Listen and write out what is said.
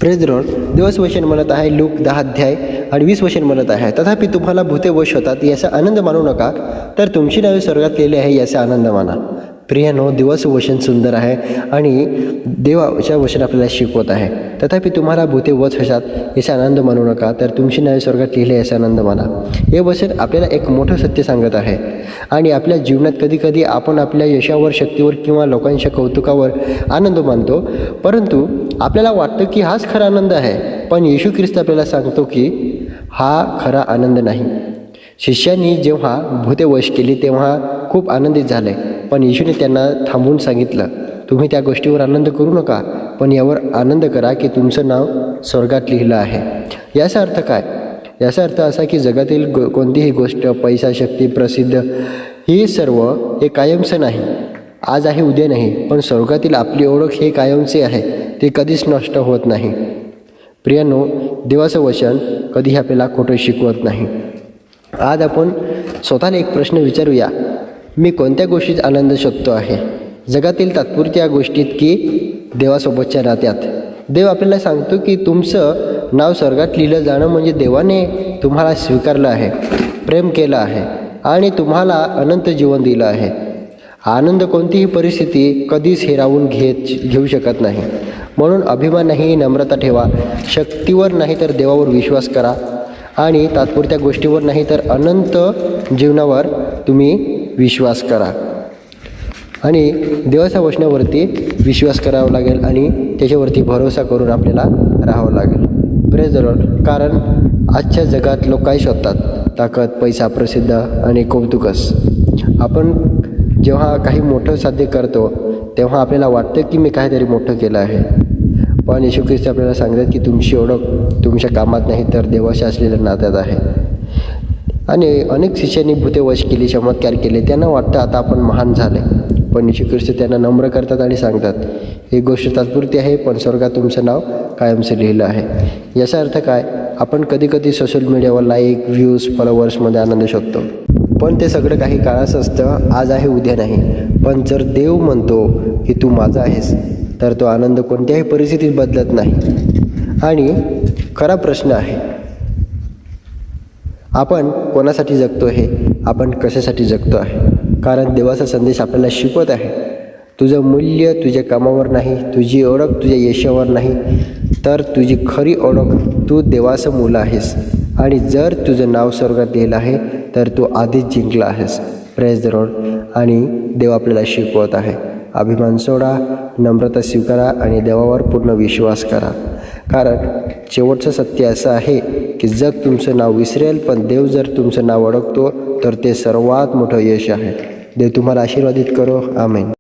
Praise the Lord. दिवस वचन म्हणत आहे लूक 10 अध्याय आणि 20 वचन म्हणत आहे, तथापि तुम्हाला भूते वश होतात याचा आनंद मानू नका, तर तुमची नावे स्वर्गात लिहिली आहे याचा आनंद माना. प्रियानो, दिवस वचन सुंदर आहे आणि देवाच्या वचन आपल्याला शिकवत आहे. तथापि तुम्हाला भूते वश होतात याचा आनंद मानू नका, तर तुमची नावे स्वर्गात लिहिली याचा आनंद माना. हे वचन आपल्याला एक मोठं सत्य सांगत आहे. आणि आपल्या जीवनात कधीकधी आपण आपल्या यशावर, शक्तीवर किंवा लोकांच्या कौतुकावर आनंद मानतो, परंतु आपल्याला वाटतं की हाच खरा आनंद आहे. पण येशू ख्रिस्त आपल्याला सांगतो की हा खरा आनंद नाही. शिष्यांनी जेव्हा भूते वश केली तेव्हा खूप आनंदित झाले, पण येशूने त्यांना थांबवून सांगितलं, तुम्ही त्या गोष्टीवर आनंद करू नका, पण यावर आनंद करा की तुमचं नाव स्वर्गात लिहिलं आहे. याचा अर्थ काय? याचा अर्थ असा की जगातील कोणतीही गोष्ट, पैसा, शक्ती, प्रसिद्ध, ही सर्व हे कायमचं नाही. आज आहे उद्या नाही, पण स्वर्गातील आपली ओळख हे कायमचे आहे, ते कधीच नष्ट होत नाही. प्रियानो, देवाचं वचन कधीही आपल्याला खोटं शिकवत नाही. आज आपण स्वतःला एक प्रश्न विचारूया, मी कोणत्या गोष्टीत आनंद शोधतो आहे? जगातील तात्पुरत्या गोष्टीत की देवासोबतच्या नात्यात? देव आपल्याला सांगतो की तुमचं नाव स्वर्गात लिहिलं जाणं म्हणजे देवाने तुम्हाला स्वीकारलं आहे, प्रेम केलं आहे आणि तुम्हाला अनंत जीवन दिलं आहे. आनंद कोणतीही परिस्थिती कधीच हिरावून घेऊ शकत नाही. म्हणून अभिमान नाही, नम्रता ठेवा. शक्तीवर नाही तर देवावर विश्वास करा आणि तात्पुरत्या गोष्टीवर नाही तर अनंत जीवनावर तुम्ही विश्वास करा. आणि देवाच्या वचनावरती विश्वास करावा लागेल आणि त्याच्यावरती भरोसा करून आपल्याला राहावं लागेल. Praise the Lord. कारण आजच्या जगात लोक काय शोधतात? ताकद, पैसा, प्रसिद्ध आणि कौतुकच. आपण जेव्हा काही मोठं साध्य करतो तेव्हा आपल्याला वाटतं की मी काहीतरी मोठं केलं आहे, पण येशू ख्रिस्त आपल्याला सांगतात की तुमची ओळख तुमच्या कामात नाही तर देवाशी असलेल्या नात्यात आहे. आणि अनेक शिष्यांनी भूते वश केली, चमत्कार केले. त्यांना वाटतं आता आपण महान झाले, पण येशू ख्रिस्त त्यांना नम्र करतात आणि सांगतात ही गोष्ट तात्पुरती आहे, पण स्वर्गात तुमचं नाव कायमचं लिहिलं आहे. याचा अर्थ काय? आपण कधीकधी सोशल मीडियावर लाईक, व्ह्यूज, फॉलोवर्समध्ये आनंद शोधतो, पण ते सगळं काही काळाचं असतं, आज आहे उद्या नाही. पण जर देव म्हणतो की तू माझा आहेस, तर तो आनंद कोणत्याही परिस्थितीत बदलत नाही. आणि खरा प्रश्न आहे, आपण कोणासाठी जगतो आहे? आपण कशासाठी जगतो आहे? कारण देवाचा संदेश आपल्याला शिकवत आहे, तुझं मूल्य तुझ्या कामावर नाही, तुझी ओळख तुझ्या यशावर नाही, तर तुझी खरी ओळख तू देवाचं मुलं आहेस. आणि जर तुझं नाव स्वर्गात लिहिलं आहे तर तू आधीच जिंकला आहेस. Praise the Lord. आणि देव आपल्याला शिकवत आहे, अभिमान सोडा, नम्रता स्वीकारा आणि देवावर पूर्ण विश्वास करा. कारण शेवटचं सत्य असं आहे की जग तुमचं नाव विसरेल, पण देव जर तुमचं नाव ओळखतो तर ते सर्वात मोठं यश आहे. देव तुम्हाला आशीर्वादित करो. आमेन.